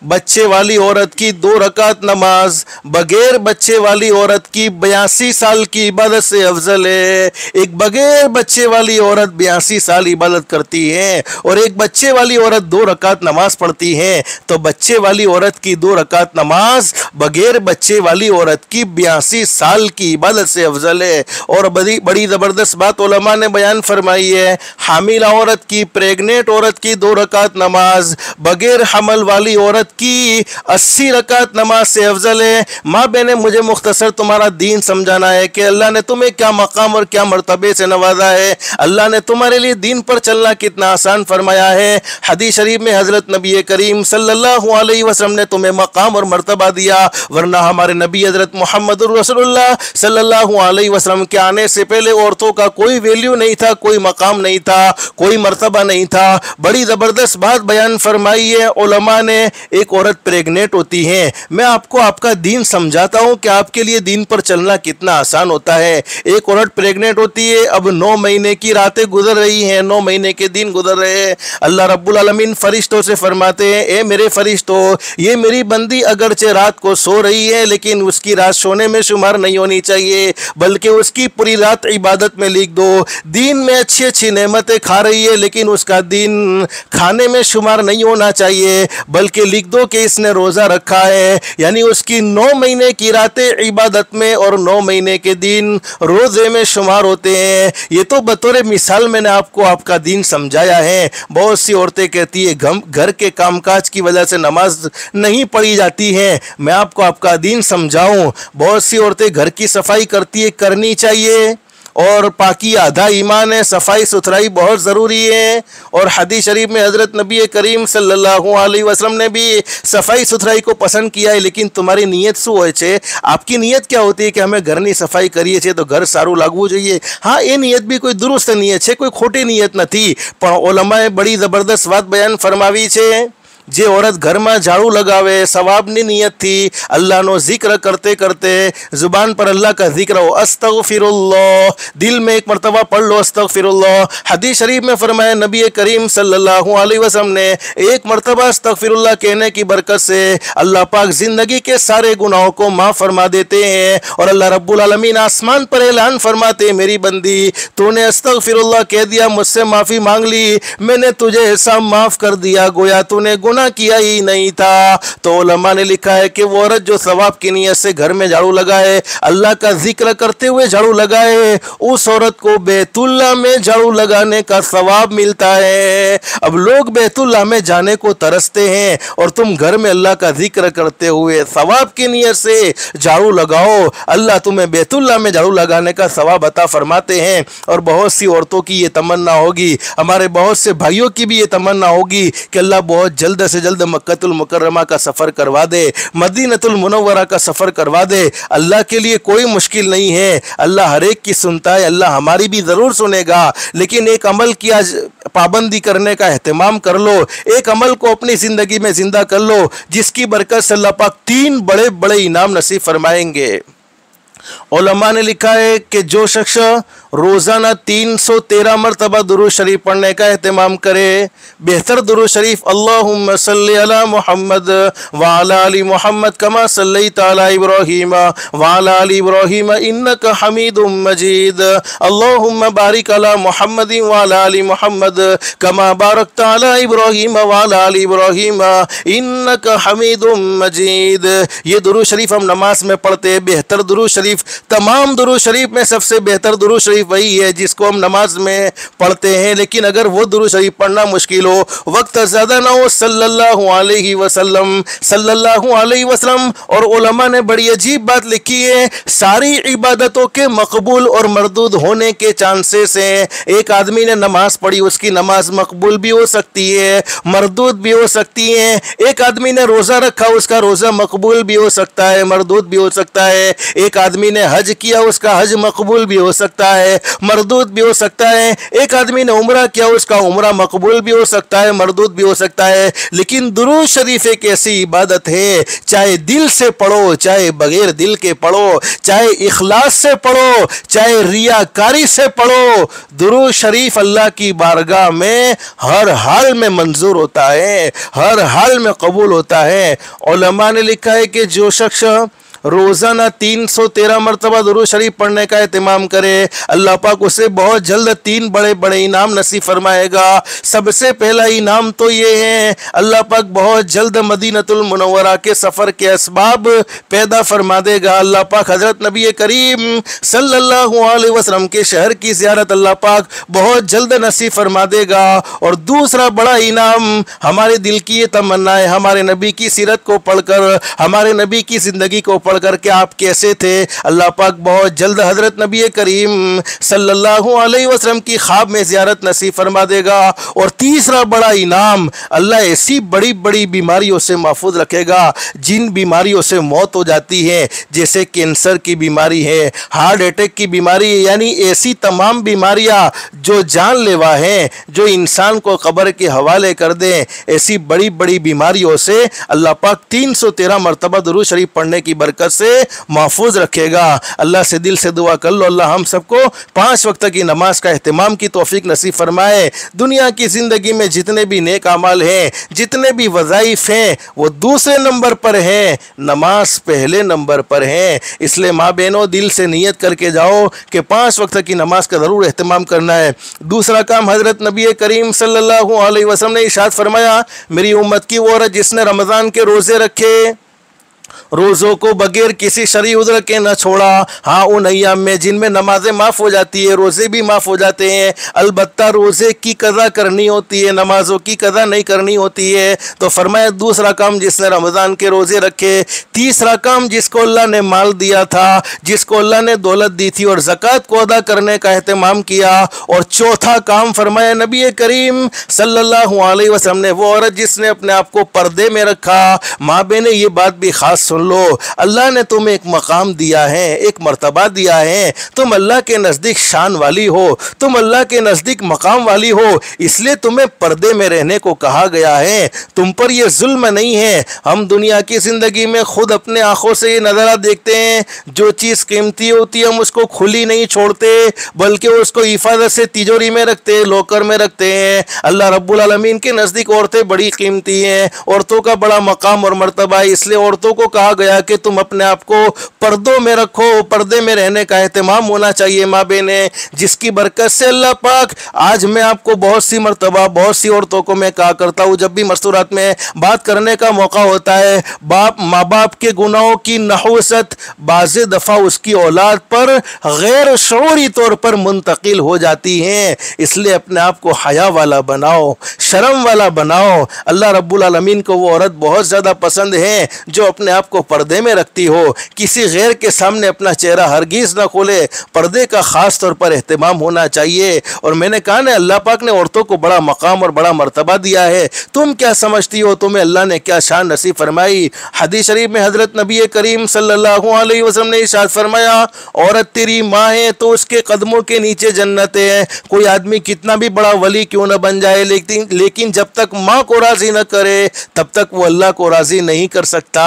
S1: बच्चे वाली औरत की 2 रकात नमाज बगैर बच्चे वाली औरत की 82 साल की इबादत से अफजल है। एक बगैर बच्चे वाली औरत 82 साल इबादत करती है और एक बच्चे वाली औरत 2 रकात नमाज पढ़ती है, तो बच्चे वाली औरत की 2 रकात नमाज बगैर बच्चे वाली औरत की 82 साल की इबादत से अफजल है। और बड़ी बड़ी ज़बरदस्त बात उलमा ने बयान फरमाई है, हामिला औरत की, प्रेगनेंट औरत की 2 रकात नमाज बगैर हमल वाली औरत की 80 रकात नमाज से अफजल है। माँ बहने मुझे मुख्तसर तुम्हारा दीन समझाना है कि अल्लाह ने तुम्हें क्या मकाम और क्या मर्तबे से नवाजा है, अल्लाह ने तुम्हारे लिए दीन पर चलना कितना आसान फरमाया है। हदीस शरीफ में हज़रत नबी करीम सल्लल्लाहु अलैहि वसल्लम ने तुम्हें मकाम और मर्तबा दिया, वरना हमारे नबी हज़रत मुहम्मदुर रसूलुल्लाह सल्लल्लाहु अलैहि वसल्लम के आने से पहले औरतों का कोई वैल्यू नहीं था, कोई मकाम नहीं था, कोई मर्तबा नहीं था। बड़ी ज़बरदस्त बात बयान फरमाई है उलमा ने। एक औरत प्रेग्नेंट होती है, मैं आपको आपका दीन समझाता हूं कि आपके लिए दीन पर चलना कितना आसान होता है। एक औरत प्रेग्नेंट होती है, अब 9 महीने की रातें गुजर रही हैं, 9 महीने के दिन गुजर रहे हैं। अल्लाह रब्बुल आलमीन फरिश्तों से फरमाते हैं ए मेरे फरिश्तों, ये मेरी बंदी अगरचे रात को सो रही है लेकिन उसकी रात सोने में शुमार नहीं होनी चाहिए, बल्कि उसकी पूरी रात इबादत में लिख दो। दीन में अच्छी अच्छी नेमतें खा रही है लेकिन उसका दीन खाने में शुमार नहीं होना चाहिए, बल्कि लिख लिख दो कि इसने रोज़ा रखा है, यानी उसकी 9 महीने की रातें इबादत में और 9 महीने के दिन रोज़े में शुमार होते हैं। ये तो बतौर मिसाल मैंने आपको आपका दीन समझाया है। बहुत सी औरतें कहती है घर के कामकाज की वजह से नमाज नहीं पढ़ी जाती है। मैं आपको आपका दीन समझाऊं, बहुत सी औरतें घर की सफाई करती है, करनी चाहिए, और पाकी आधा ईमान है, सफाई सुथराई बहुत ज़रूरी है। और हदीस शरीफ में हज़रत नबी करीम सल्लल्लाहु अलैहि वसल्लम ने भी सफाई सुथराई को पसंद किया है। लेकिन तुम्हारी नीयत શું હોય છે? आपकी नीयत क्या होती है कि हमें घરની सफाई કરીએ છીએ तो घर સારું લાગવું જોઈએ? हाँ, એ નિયત બી કોઈ દુરુસ્ત નિયત છે, કોઈ ખોટી નિયત નથી। પણ ઉલમાએ બડી જબરદસ્ત વાત બયાન ફરમાવી છે। જે औरत घर में झाड़ू लगावे सवाबनी नियत थी, अल्लाह नो जिक्र करते करते जुबान पर अल्लाह का जिक्र हो, अस्तगफिरुल्लाह, दिल में एक मरतबा पढ़ लो अस्तगफिरुल्लाह। हदीस शरीफ में फरमाया नबी करीम सल्लल्लाहु अलैहि वसल्लम ने एक मरतबा अस्तगफिरुल्लाह कहने की बरकत से अल्लाह पाक जिंदगी के सारे गुनाहों को माफ़ फरमा देते हैं। और अल्लाह रब्बुल आलमीन आसमान पर ऐलान फरमाते, मेरी बंदी तूने अस्तगफिरुल्लाह कह दिया, मुझसे माफ़ी मांग ली, मैंने तुझे ऐसा माफ़ कर दिया गोया तूने गुनाह किया ही नहीं था। तो उलमा ने लिखा है कि वो औरत जो सवाब की नीयत से घर में झाड़ू लगाए, अल्लाह का जिक्र करते हुए झाड़ू लगाए, उस औरत को बैतुल्लाह में झाड़ू लगाने का सवाब मिलता है। अब लोग बैतुल्लाह में जाने को तरसते हैं और तुम घर में अल्लाह का जिक्र करते हुए सवाब की नीयत से झाड़ू लगाओ, अल्लाह तुम्हें बैतुल्लाह में झाड़ू लगाने का सवाब अता फरमाते हैं। और बहुत सी औरतों की ये तमन्ना होगी, हमारे बहुत से भाइयों की भी ये तमन्ना होगी कि अल्लाह बहुत जल्द से जल्द मक्कतुल मुकर्रमा का सफ़र करवा दे, मदीनतुल मुनव्वरा का सफ़र करवा दे। अल्लाह के लिए कोई मुश्किल नहीं है, अल्लाह हर एक की सुनता है, अल्लाह हमारी भी ज़रूर सुनेगा। लेकिन एक अमल की आज पाबंदी करने का एहतमाम कर लो, एक अमल को अपनी ज़िंदगी में ज़िंदा कर लो, जिसकी बरकत से अल्लाह पाक 3 बड़े बड़े इनाम नसीब फरमाएंगे। उलमा ने लिखा है कि जो शख्स रोज़ाना 313 मरतबा दुरूद शरीफ पढ़ने का एहतमाम करे, बेहतर दुरूद शरीफ अल्लाहुम्मा सल्ली अला मुहम्मद व अला आलि मुहम्मद कमा सल्लैता अला इब्राहीम व अला आलि इब्राहीम इन्नका हमीदुम मजीद, अल्लाहुम्मा बारिक अला मुहम्मद व अला आलि मुहम्मद कमा बारकता अला इब्राहीम व अला आलि इब्राहीम इन्नका हमीदुम मजीद। ये दुरूद शरीफ हम नमाज में पढ़ते हैं। बेहतर दुरूद शरीफ, तमाम दुरूद शरीफ में सबसे बेहतर दुरूद शरीफ वही है जिसको हम नमाज में पढ़ते हैं। लेकिन अगर वो दुरूद शरीफ पढ़ना मुश्किल हो, वक्त ज़्यादा ना हो, सल्लल्लाहु अलैहि वसल्लम। और उलमा ने बड़ी अजीब बात लिखी है, सारी इबादतों के मकबूल और मरदूद होने के चांसेस हैं। एक आदमी ने नमाज पढ़ी, उसकी नमाज मकबूल भी हो सकती है, मरदूद भी हो सकती है। एक आदमी ने रोज़ा रखा, उसका रोज़ा मकबूल भी हो सकता है, मरदूद भी हो सकता है। एक आदमी ने हज किया, उसका हज मकबूल भी हो सकता है, मरदूद भी हो सकता है। एक आदमी ने उम्रा किया, उसका उम्रा मकबूल भी हो सकता है, मरदूद भी हो सकता है। लेकिन दुरूद शरीफ एक ऐसी इबादत है, चाहे दिल से पढ़ो, चाहे बगैर दिल के पढ़ो, चाहे इखलास से पढ़ो, चाहे रियाकारी से पढ़ो, दुरूद शरीफ अल्लाह की बारगाह में हर हाल में मंजूर होता है, हर हाल में कबूल होता है। उलमा ने लिखा है कि जो शख्स रोज़ाना 313 मरतबा दुरूद शरीफ पढ़ने का एहतमाम करे, अल्लाह पाक उसे बहुत जल्द 3 बड़े बड़े इनाम नसीब फरमाएगा। सबसे पहला इनाम तो ये है, अल्लाह पाक बहुत जल्द मदीनतुल मुनव्वरा के सफ़र के असबाब पैदा फरमा देगा। अल्लाह पाक हज़रत नबी करीम सल्लल्लाहु अलैहि वसल्लम के शहर की ज़ियारत अल्लाह पाक बहुत जल्द नसीब फरमा देगा। और दूसरा बड़ा इनाम, हमारे दिल की ये तमन्ना है, हमारे नबी की सीरत को पढ़कर, हमारे नबी की ज़िंदगी को करके आप कैसे थे, अल्लाह पाक बहुत जल्द हजरत नबी करीम सल्लल्लाहु अलैहि वसल्लम की ख्वाब में ज़ियारत नसीब फरमा देगा। और तीसरा बड़ा इनाम, अल्लाह ऐसी बड़ी बड़ी बीमारियों से महफूज रखेगा जिन बीमारियों से मौत हो जाती है, जैसे कैंसर की बीमारी है, हार्ट अटैक की बीमारी है, यानी ऐसी तमाम बीमारियां जो जानलेवा हैं, जो इंसान को कब्र के हवाले कर दें, ऐसी बड़ी बड़ी बीमारियों से अल्लाह पाक 313 मरतबा दुरूद शरीफ पढ़ने की बरकत बरकत से महफूज रखेगा। अल्लाह से दिल से दुआ कर लो, अल्लाह हम सबको 5 वक्त की नमाज का एहतमाम की तौफीक नसीब फरमाए। दुनिया की ज़िंदगी में जितने भी नेक अमाल हैं, जितने भी वज़ाइफ हैं, वो दूसरे नंबर पर हैं, नमाज पहले नंबर पर हैं। इसलिए माँ बहनों, दिल से नियत करके जाओ कि 5 वक्त की नमाज का ज़रूर एहतमाम करना है। दूसरा काम, हज़रत नबी करीम सल्लल्लाहु अलैहि वसल्लम ने इरशाद फरमाया, मेरी उम्मत की वो औरत जिसने रमज़ान के रोज़े रखे, रोज़ों को बगैर किसी शरई उज़्र के न छोड़ा। हाँ, उन अय्याम में जिनमें नमाजें माफ़ हो जाती है, रोज़े भी माफ़ हो जाते हैं, अलबत्ता रोज़े की कज़ा करनी होती है, नमाज़ों की कज़ा नहीं करनी होती है। तो फरमाया, दूसरा काम जिसने रमज़ान के रोज़े रखे। तीसरा काम, जिसको अल्लाह ने माल दिया था, जिसको अल्लाह ने दौलत दी थी और ज़कात को अदा करने का एहतमाम किया। और चौथा काम फरमाया नबी करीम सल्लल्लाहु अलैहि वसल्लम ने, वो औरत जिसने अपने आप को पर्दे में रखा। माँ बहने, ये बात भी ख़ास सुन लो, अल्लाह ने तुम्हें एक मकाम दिया है, एक मर्तबा दिया है, तुम अल्लाह के नज़दीक शान वाली हो, तुम अल्लाह के नज़दीक मकाम वाली हो, इसलिए तुम्हें पर्दे में रहने को कहा गया है। तुम पर यह जुल्म नहीं है। हम दुनिया की ज़िंदगी में खुद अपने आँखों से ये नज़ारा देखते हैं, जो चीज़ कीमती होती है हम उसको खुली नहीं छोड़ते, बल्कि उसको हिफाजत से तिजोरी में रखते हैं, लॉकर में रखते हैं। अल्लाह रब्बुल आलमीन के नज़दीक औरतें बड़ी कीमती हैं, औरतों का बड़ा मकाम और मर्तबा है, इसलिए औरतों को कहा गया कि तुम अपने आप को पर्दों में रखो, पर्दे में रहने का एहतमाम होना चाहिए। माँ बहने, जिसकी बरकत से अल्लाह पाक, आज मैं आपको बहुत सी मर्तबा, बहुत सी औरतों को मैं कहा करता हूँ, जब भी मस्तूरात में बात करने का मौका होता है, माँ बाप के गुनाहों की नहुसत बाज़ दफ़ा उसकी औलाद पर गैर शऊरी तौर पर मुंतकिल हो जाती हैं। इसलिए अपने आप को हया वाला बनाओ, शर्म वाला बनाओ। अल्लाह रब्बुल आलमीन को वो औरत बहुत ज़्यादा पसंद है जो अपने आप को पर्दे में रखती हो, किसी गैर के सामने अपना चेहरा हरगिज़ ना खोले। पर्दे का ख़ास तौर पर एहतमाम होना चाहिए। और मैंने कहा ना, अल्लाह पाक ने औरतों को बड़ा मकाम और बड़ा मर्तबा दिया है। तुम क्या समझती हो, तुम्हें अल्लाह ने क्या शान नसीब फरमाई। हदीस शरीफ में हज़रत नबी करीम सल्लल्लाहु अलैहि वसल्लम ने इरशाद फरमाया, औरत तेरी माँ है तो उसके कदमों के नीचे जन्नत है। कोई आदमी कितना भी बड़ा वली क्यों न बन जाए, लेकिन जब तक माँ को राज़ी न करे तब तक वो अल्लाह को राज़ी नहीं कर सकता,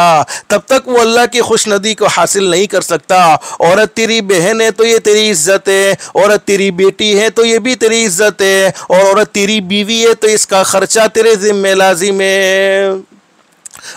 S1: तब तक वो अल्लाह की खुशनदी को हासिल नहीं कर सकता। औरत तेरी बहन है तो ये तेरी इज्जत है, औरत तेरी बेटी है तो ये भी तेरी इज्जत है, और औरत तेरी बीवी है तो इसका खर्चा तेरे जिम्मे लाजिम है।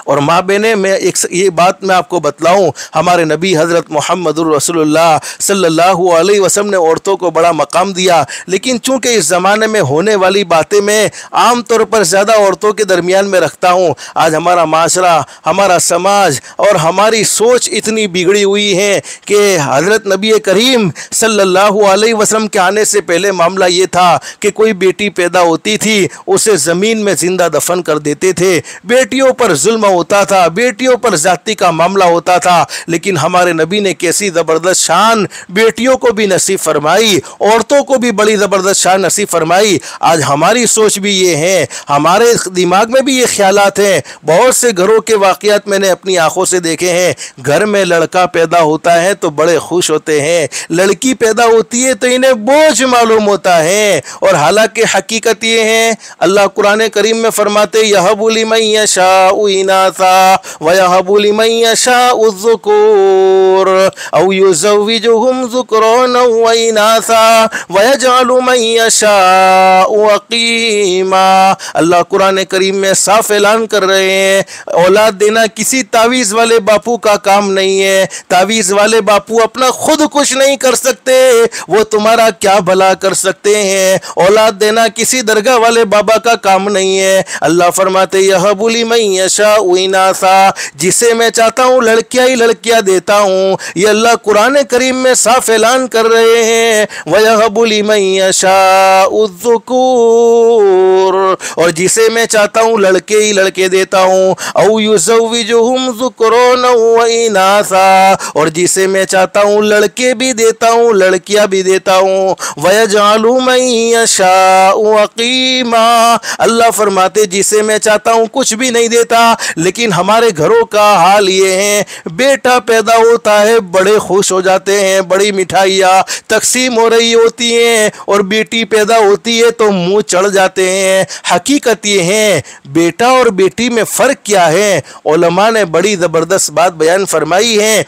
S1: और माँ बहने, मैं ये बात मैं आपको बतलाऊँ, हमारे नबी हज़रत मुहम्मदुर रसूलुल्लाह सल्लल्लाहु अलैहि वसल्लम ने औरतों को बड़ा मकाम दिया। लेकिन चूँकि इस ज़माने में होने वाली बातें मैं आम तौर पर ज़्यादा औरतों के दरमियान में रखता हूँ। आज हमारा माशरा, हमारा समाज और हमारी सोच इतनी बिगड़ी हुई है कि हज़रत नबी करीम सल्लल्लाहु अलैहि वसल्लम के आने से पहले मामला ये था कि कोई बेटी पैदा होती थी, उसे ज़मीन में ज़िंदा दफन कर देते थे। बेटियों पर जुल्म होता था, बेटियों पर जाति का मामला होता था। लेकिन हमारे नबी ने कैसी ज़बरदस्त शान बेटियों को भी नसीब फरमाई, औरतों को भी बड़ी ज़बरदस्त शान नसीब फरमाई। आज हमारी सोच भी ये है, हमारे दिमाग में भी ये ख्यालात हैं। बहुत से घरों के वाक़यात मैंने अपनी आंखों से देखे हैं। घर में लड़का पैदा होता है तो बड़े खुश होते हैं, लड़की पैदा होती है तो इन्हें बोझ मालूम होता है। और हालांकि हकीकत ये है, अल्लाह कुरान करीम में फरमाते, यहबु लिमन यशाउ इनासा व यहबु लिमन यशाउ ज़ुकूर औ युज़व्विजुहुम ज़ुक्राना व इनासा व यजअलु मन यशाउ अक़ीमा। अल्लाह कुरान करीम में साफ ऐलान कर रहे हैं, औलाद देना किसी तावीज़ वाले बापू का काम नहीं है। तावीज़ वाले बापू अपना खुद कुछ नहीं कर सकते, वो तुम्हारा क्या भला कर सकते हैं। औलाद देना किसी दरगाह वाले बाबा का काम नहीं है। अल्लाह फरमाते, यहबु लिमन यशाउ इनासा, जिसे मैं चाहता हूँ लड़कियाँ ही लड़कियाँ देता हूँ। ये अल्लाह कुरान करीम में साफ ऐलान कर रहे हैं, वयहबु लिमन यशाउ ज़ुकूर, और जिसे मैं चाहता हूँ लड़के ही लड़के देता हूँ। औ युज़व्विजुहुम ज़ुक्राना व इनासा, और जिसे मैं चाहता हूँ लड़के भी देता हूँ लड़कियाँ भी देता हूँ। वयजअलु मन यशाउ अक़ीमा, अल्लाह फरमाते जिसे मैं चाहता हूँ कुछ भी नहीं देता, लेकिन हमारे घरों का हाल ये है, बेटा पैदा होता है बड़े खुश हो जाते हैं, बड़ी मिठाइयाँ तकसीम हो रही होती हैं, और बेटी पैदा होती है तो मुंह चढ़ जाते हैं। हकीकत ये है बेटा और बेटी में फ़र्क क्या है। उलमा ने बड़ी ज़बरदस्त बात बयान फरमाई है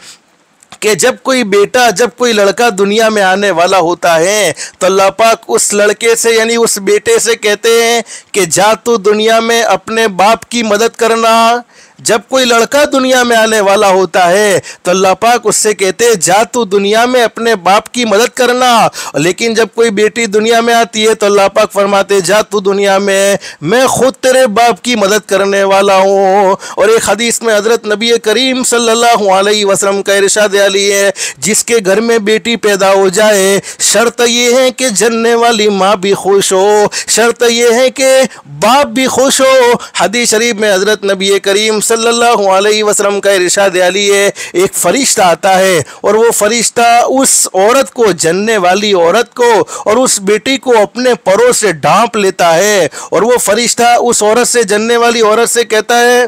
S1: कि जब कोई लड़का दुनिया में आने वाला होता है तो अल्लाह पाक उस लड़के से यानी उस बेटे से कहते हैं कि जा तू दुनिया में अपने बाप की मदद करना। जब कोई लड़का दुनिया में आने वाला होता है तो अल्लाह पाक उससे कहते हैं जा तू दुनिया में अपने बाप की मदद करना। लेकिन जब कोई बेटी दुनिया में आती है तो अल्लाह पाक फरमाते जा तू दुनिया में, मैं खुद तेरे बाप की मदद करने वाला हूँ। और एक हदीस में हज़रत नबी करीम सल्लल्लाहु अलैहि वसल्लम का इरशाद आली है, जिसके घर में बेटी पैदा हो जाए शर्त यह है कि जन्ने वाली माँ भी खुश हो, शर्त यह है कि बाप भी खुश हो। हदीस शरीफ में हज़रत नबी करीम सल्लल्लाहु अलैहि वसल्लम का इरशाद आली है, एक फरिश्ता आता है और वो फरिश्ता उस औरत को, जन्ने वाली औरत को और उस बेटी को अपने परों से ढांप लेता है, और वो फरिश्ता उस औरत से, जन्ने वाली औरत से कहता है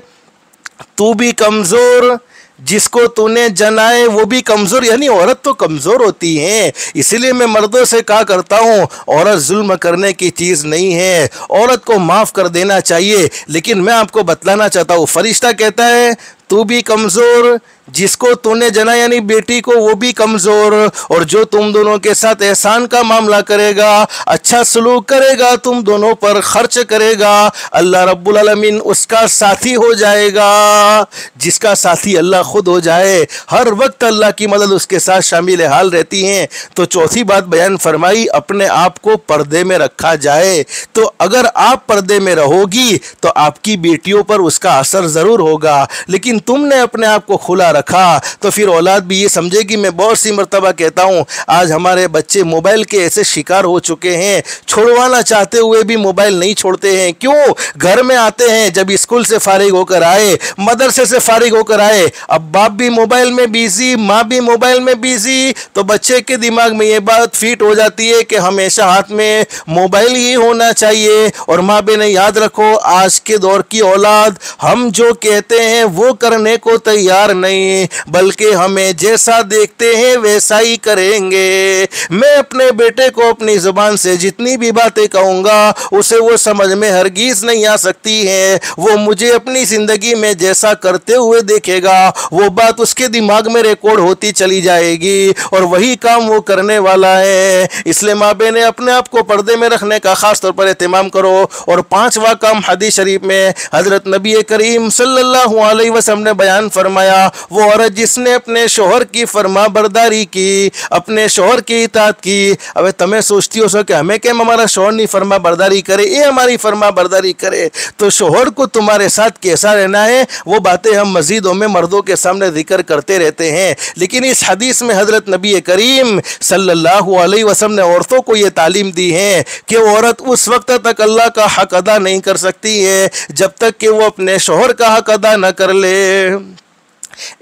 S1: तू भी कमज़ोर, जिसको तूने जनाए वो भी कमज़ोर। यानी औरत तो कमज़ोर होती है, इसीलिए मैं मर्दों से कहा करता हूँ औरत जुल्म करने की चीज़ नहीं है, औरत को माफ़ कर देना चाहिए। लेकिन मैं आपको बतलाना चाहता हूँ, फरिश्ता कहता है तू भी कमज़ोर, जिसको तूने जना यानी बेटी को वो भी कमज़ोर, और जो तुम दोनों के साथ एहसान का मामला करेगा, अच्छा सलूक करेगा, तुम दोनों पर खर्च करेगा, अल्लाह रब्बुल आलमीन उसका साथी हो जाएगा। जिसका साथी अल्लाह खुद हो जाए, हर वक्त अल्लाह की मदद उसके साथ शामिल हाल रहती हैं। तो चौथी बात बयान फरमाई, अपने आप को पर्दे में रखा जाए। तो अगर आप पर्दे में रहोगी तो आपकी बेटियों पर उसका असर ज़रूर होगा, लेकिन तुमने अपने आप को खुला रखा तो फिर औलाद भी ये समझेगी। मैं बहुत सी मर्तबा कहता हूँ आज हमारे बच्चे मोबाइल के ऐसे शिकार हो चुके हैं, छुड़वाना चाहते हुए भी मोबाइल नहीं छोड़ते हैं। क्यों? घर में आते हैं, जब स्कूल से फारिग होकर आए, मदरसे से फारिग होकर आए, अब बाप भी मोबाइल में बिजी, माँ भी मोबाइल में बिजी, तो बच्चे के दिमाग में ये बात फिट हो जाती है कि हमेशा हाथ में मोबाइल ही होना चाहिए। और माँ बहनें याद रखो, आज के दौर की औलाद हम जो कहते हैं वो करने को तैयार नहीं, बल्कि हमें जैसा देखते हैं वैसा ही करेंगे। मैं अपने बेटे को अपनी जुबान से जितनी भी बातें कहूँगा उसे वो समझ में हरगिज नहीं आ सकती है। वो मुझे अपनी ज़िंदगी में जैसा करते हुए देखेगा वो बात उसके दिमाग में रिकॉर्ड होती चली जाएगी और वही काम वो करने वाला है। इसलिए माँ बहनें अपने आप को पर्दे में रखने का ख़ास तौर पर एहतमाम करो। और पांचवा काम हदीस शरीफ में हज़रत नबी करीम सल्लल्लाहु अलैहि वसल्लम ने बयान फरमाया, वो औरत जिसने अपने शोहर की फरमा बरदारी की, अपने शोहर की इताअत की। अब तुम्हें सोचती हो कि हमें क्या, हमारा शोहर नहीं फरमा बरदारी करे, ये हमारी फरमा बरदारी करे, तो शोहर को तुम्हारे साथ कैसा रहना है वो बातें हम मस्जिदों में मर्दों के सामने जिक्र करते रहते हैं। लेकिन इस हदीस में हज़रत नबी करीम सल्लल्लाहु अलैहि वसल्लम ने औरतों को ये तालीम दी है कि औरत उस वक्त तक अल्लाह का हक अदा नहीं कर सकती है जब तक कि वो अपने शोहर का हक अदा न कर ले।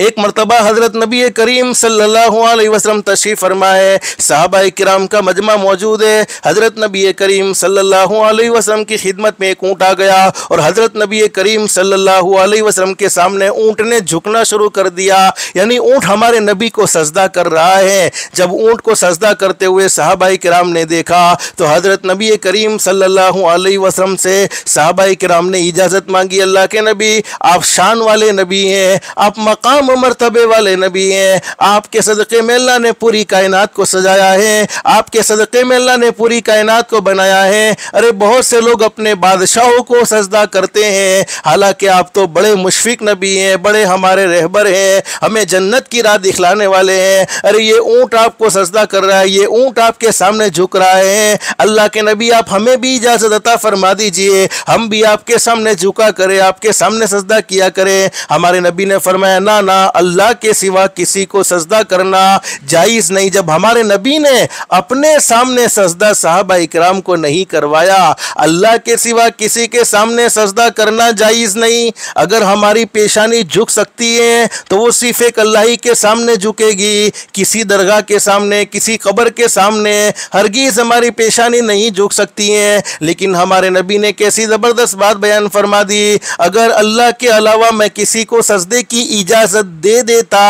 S1: एक मरतबा हज़रत नबी करीम सल्लल्लाहु अलैहि वसल्लम तशरीफ़ फरमाए, सहाबाए किराम का मजमा मौजूद है। हज़रत नबी करीम सल्लल्लाहु अलैहि वसल्लम की खिदमत में एक ऊँट आ गया और हज़रत नबी करीम सल्लल्लाहु अलैहि वसल्लम के सामने ऊँट ने झुकना शुरू कर दिया, यानी ऊँट हमारे नबी को सजदा कर रहा है। जब ऊँट को सजदा करते हुए सहाबाए किराम ने देखा तो हज़रत नबी करीम सल्लल्लाहु अलैहि वसल्लम से सहाबाए किराम ने इजाज़त मांगी, अल्लाह के नबी आप शान वाले नबी हैं, आप मकाम मर्तबे वाले नबी हैं, आपके सदक़े में अल्लाह ने पूरी कायनात को सजाया है, आपके सदक़े में अल्लाह ने पूरी कायनात को बनाया है। अरे बहुत से लोग अपने बादशाहों को सजदा करते हैं, हालांकि आप तो बड़े मुशफिक नबी हैं, बड़े हमारे रहबर हैं, हमें जन्नत की राह दिखलाने वाले हैं। अरे ये ऊँट आपको सजदा कर रहा है, ये ऊँट आपके सामने झुक रहा है, अल्लाह के नबी आप हमें भी इजाज़त अता फरमा दीजिए, हम भी आपके सामने झुका करें, आपके सामने सजदा किया करें। हमारे नबी ने फरमाया ना बनाना, अल्लाह के सिवा किसी को सजदा करना जायज़ नहीं। जब हमारे नबी ने अपने सामने सजदा सहाबा इकराम को नहीं करवाया, अल्लाह के सिवा किसी के सामने सजदा करना जायज़ नहीं। अगर हमारी पेशानी झुक सकती है तो वो सिर्फ एक अल्लाह ही के सामने झुकेगी, किसी दरगाह के सामने, किसी कब्र के सामने हरगिज़ हमारी पेशानी नहीं झुक सकती है। लेकिन हमारे नबी ने कैसी ज़बरदस्त बात बयान फरमा दी, अगर अल्लाह के अलावा मैं किसी को सजदे की इजाज़त दे देता,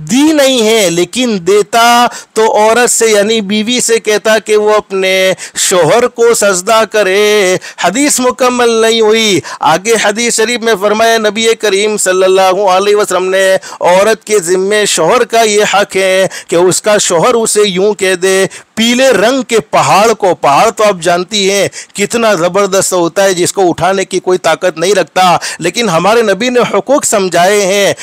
S1: दी नहीं है लेकिन देता, तो औरत से यानी बीवी से कहता कि वो अपने शोहर को सजदा करे। हदीस मुकम्मल नहीं हुई। आगे हदीस शरीफ में फरमाया नबी करीम सल्लल्लाहु अलैहि वसल्लम ने, औरत के ज़िम्मे शोहर का ये हक है कि उसका शोहर उसे यूं कह दे, पीले रंग के पहाड़ को, पहाड़ तो आप जानती हैं कितना ज़बरदस्त होता है जिसको उठाने की कोई ताकत नहीं रखता, लेकिन हमारे नबी ने हुकूक समझाए हैं।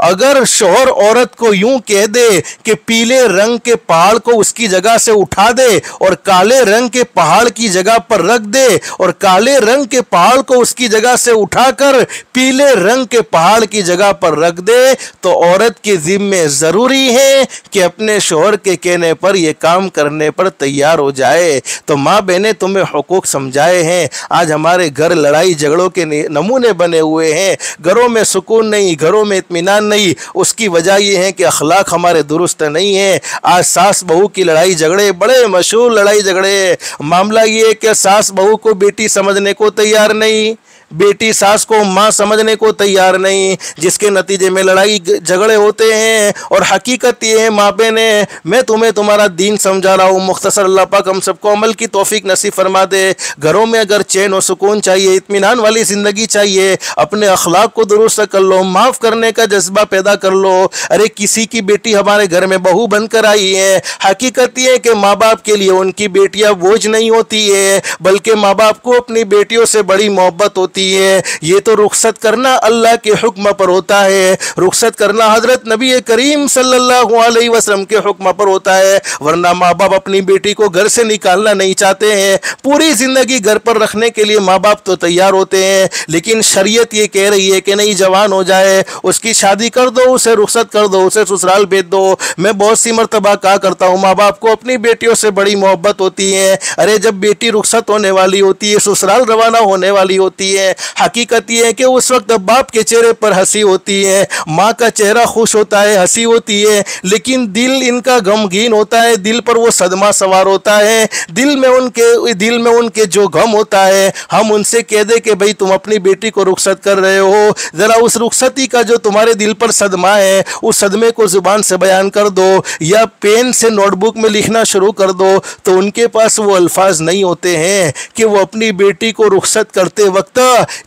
S1: अगर शोहर औरत को यूं कह दे कि पीले रंग के पहाड़ को उसकी जगह से उठा दे और काले रंग के पहाड़ की जगह पर रख दे, और काले रंग के पहाड़ को उसकी जगह से उठाकर पीले रंग के पहाड़ की जगह पर रख दे, तो औरत के ज़िम्मे ज़रूरी है कि अपने शोहर के कहने पर यह काम करने पर तैयार हो जाए। तो माँ बहनें तुम्हें हुकूक समझाए हैं। आज हमारे घर लड़ाई झगड़ों के नमूने बने हुए हैं, घरों में सुकून नहीं, घरों में इत्मीनान नहीं। उसकी वजह यह है कि अखलाक हमारे दुरुस्त नहीं है। आज सास बहू की लड़ाई झगड़े, बड़े मशहूर लड़ाई झगड़े, मामला ये है कि सास बहू को बेटी समझने को तैयार नहीं, बेटी सास को माँ समझने को तैयार नहीं, जिसके नतीजे में लड़ाई झगड़े होते हैं। और हकीकत ये है माँ बहने, मैं तुम्हें तुम्हारा दीन समझा रहा हूँ। मुख्तसर अल्लाह पाक हम सबको अमल की तौफीक नसीब फरमा दे। घरों में अगर चैन और सुकून चाहिए, इत्मीनान वाली ज़िंदगी चाहिए, अपने अखलाक को दुरुस्त कर लो, माफ़ करने का जज्बा पैदा कर लो। अरे किसी की बेटी हमारे घर में बहू बनकर आई है, हकीकत ये है कि माँ बाप के लिए उनकी बेटियाँ बोझ नहीं होती है, बल्कि माँ बाप को अपनी बेटियों से बड़ी मोहब्बत होती है। ये तो रुखसत करना अल्लाह के हुक्म पर होता है, रुखसत करना हजरत नबी करीम सल्लल्लाहु अलैहि वसल्लम के हुक्म पर होता है। वरना माँ बाप अपनी बेटी को घर से निकालना नहीं चाहते हैं, पूरी जिंदगी घर पर रखने के लिए माँ बाप तो तैयार होते हैं, लेकिन शरीयत ये कह रही है कि नहीं, जवान हो जाए उसकी शादी कर दो, उसे रुखसत कर दो, उसे ससुराल भेज दो। मैं बहुत सी मरतबा कहा करता हूँ, माँ बाप को अपनी बेटियों से बड़ी मोहब्बत होती है। अरे जब बेटी रुखसत होने वाली होती है, ससुराल रवाना होने वाली होती है, हकीकत यह है कि उस वक्त बाप के चेहरे पर हंसी होती है, माँ का चेहरा खुश होता है, हंसी होती है, लेकिन दिल इनका गमगीन होता है, दिल पर वो सदमा सवार होता है। दिल में उनके जो गम होता है, हम उनसे कह दे कि भाई तुम अपनी बेटी को रुखसत कर रहे हो, ज़रा उस रुखसती का जो तुम्हारे दिल पर सदमा है, उस सदमे को ज़ुबान से बयान कर दो या पेन से नोटबुक में लिखना शुरू कर दो। तो उनके पास वो अल्फाज नहीं होते हैं कि वो अपनी बेटी को रुखसत करते वक्त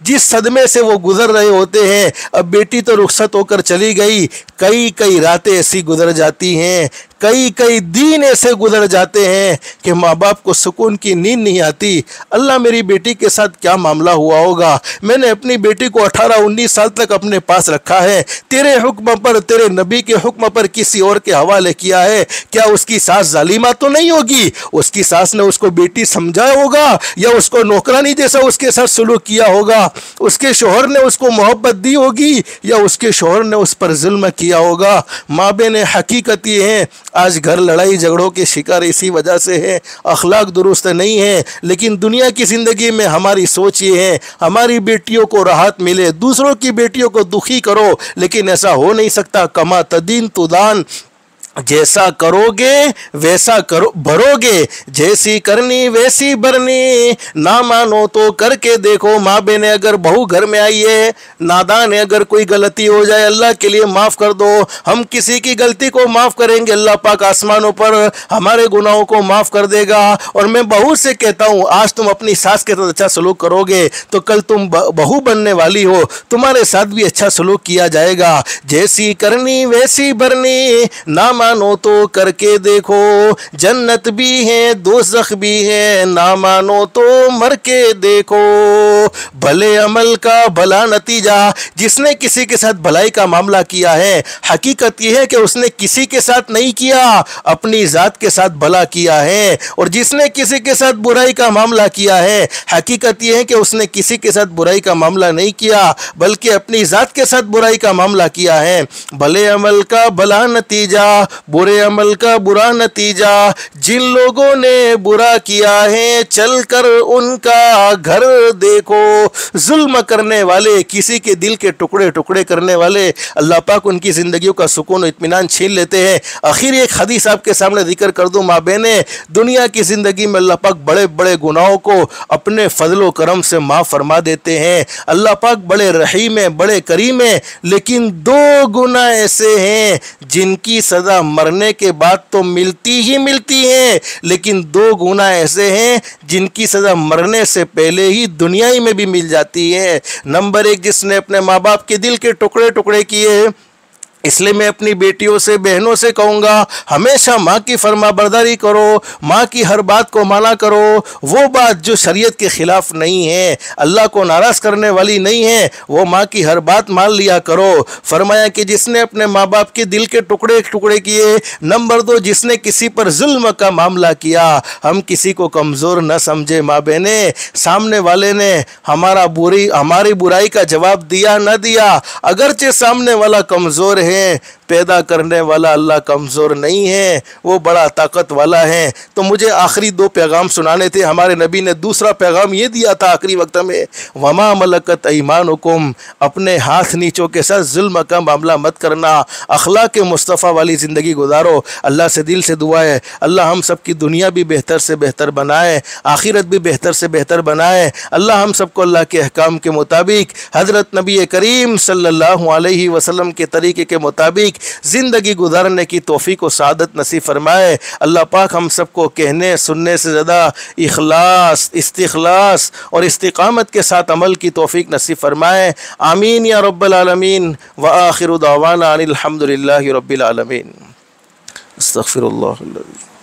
S1: जिस सदमे से वो गुजर रहे होते हैं। अब बेटी तो रुखसत होकर चली गई, कई रातें ऐसी गुजर जाती हैं, कई दिन ऐसे गुजर जाते हैं कि माँ बाप को सुकून की नींद नहीं आती। अल्लाह मेरी बेटी के साथ क्या मामला हुआ होगा, मैंने अपनी बेटी को 18-19 साल तक अपने पास रखा है, तेरे हुक्म पर, तेरे नबी के हुक्म पर किसी और के हवाले किया है, क्या उसकी सास जालिमा तो नहीं होगी? उसकी सास ने उसको बेटी समझा होगा या उसको नौकरानी जैसा उसके साथ सलूक किया होगा? उसके शोहर ने उसको मोहब्बत दी होगी या उसके शोहर ने उस पर जुल्म किया होगा? माँ बहन, हकीकत ये है आज घर लड़ाई झगड़ों के शिकार इसी वजह से है, अखलाक दुरुस्त नहीं है। लेकिन दुनिया की ज़िंदगी में हमारी सोच ये है, हमारी बेटियों को राहत मिले, दूसरों की बेटियों को दुखी करो, लेकिन ऐसा हो नहीं सकता। कमा तदीन तुदान, जैसा करोगे वैसा करो भरोगे, जैसी करनी वैसी भरनी, ना मानो तो करके देखो। माँ बहने, अगर बहू घर में आई है, नादान है, अगर कोई गलती हो जाए अल्लाह के लिए माफ़ कर दो। हम किसी की गलती को माफ़ करेंगे, अल्लाह पाक आसमानों पर हमारे गुनाहों को माफ़ कर देगा। और मैं बहू से कहता हूँ, आज तुम अपनी सास के साथ अच्छा सलूक करोगे तो कल तुम बहू बनने वाली हो, तुम्हारे साथ भी अच्छा सलूक किया जाएगा। जैसी करनी वैसी भरनी, ना मानो तो करके देखो, जन्नत भी है दोज़ख भी है, ना मानो तो मर के देखो। भले अमल का भला नतीजा, जिसने किसी के साथ भलाई का मामला किया है, हकीकत यह है कि उसने किसी के साथ नहीं किया, अपनी ज़ात के साथ भला किया है। और जिसने किसी के साथ बुराई का मामला किया है, हकीकत यह है कि उसने किसी के साथ बुराई का मामला नहीं किया, बल्कि अपनी ज़ात के साथ बुराई का मामला किया है। भले अमल का भला नतीजा, बुरे अमल का बुरा नतीजा, जिन लोगों ने बुरा किया है चलकर उनका घर देखो। जुल्म करने वाले, किसी के दिल के टुकड़े टुकड़े करने वाले, अल्लाह पाक उनकी ज़िंदगियों का सुकून और इत्मीनान छीन लेते हैं। आखिर एक हदीस आपके सामने जिक्र कर दूँ माँ बहने, दुनिया की ज़िंदगी में अल्लाह पाक बड़े बड़े गुनाहों को अपने फजलो करम से माफ़ फरमा देते हैं। अल्लाह पाक बड़े रहीम हैं, बड़े करीम हैं, लेकिन दो गुनाह ऐसे हैं जिनकी सज़ा मरने के बाद तो मिलती ही मिलती है, लेकिन दो गुनाह ऐसे हैं जिनकी सज़ा मरने से पहले ही दुनिया ही में भी मिल जाती है। नंबर एक, जिसने अपने माँ बाप के दिल के टुकड़े टुकड़े किए। इसलिए मैं अपनी बेटियों से, बहनों से कहूँगा, हमेशा माँ की फरमाबरदारी करो, माँ की हर बात को माना करो। वो बात जो शरीयत के ख़िलाफ़ नहीं है, अल्लाह को नाराज़ करने वाली नहीं है, वो माँ की हर बात मान लिया करो। फरमाया कि जिसने अपने माँ बाप के दिल के टुकड़े टुकड़े किए। नंबर दो, जिसने किसी पर जुल्म का मामला किया। हम किसी को कमज़ोर न समझे माँ बहने, सामने वाले ने हमारी बुराई का जवाब दिया न दिया, अगरचे सामने वाला कमज़ोर है, पैदा करने वाला अल्लाह कमज़ोर नहीं है, वो बड़ा ताकत वाला है। तो मुझे आखिरी दो पैगाम सुनाने थे। हमारे नबी ने दूसरा पैगाम ये दिया था आखिरी वक्त में, वमा मलकत ईमानुकुम, अपने हाथ नीचों के साथ जुल्म का मामला मत करना, अखलाक मुस्तफ़ा वाली ज़िंदगी गुजारो। अल्लाह से दिल से दुआ है, अल्लाह हम सब की दुनिया भी बेहतर से बेहतर बनाए, आखिरत भी बेहतर से बेहतर बनाए। अल्लाह हम सबको अल्लाह के अहकाम के मुताबिक, हज़रत नबी करीम सल्लल्लाहु अलैहि वसल्लम के तरीक़े के मुताबिक ज़िंदगी गुजारने की तौफीक व सादत नसीब फरमाए। अल्लाह पाक हम सबको कहने सुनने से ज़्यादा इखलास, इस्तिखलास और इस्तिकामत के साथ अमल की तौफीक नसीब फरमाए। आमीन या रब्बल आलमीन। व आखिरु दावाना अनिल हम्दुलिल्लाहि रब्बिल आलमीन। अस्तग़फिरुल्लाह।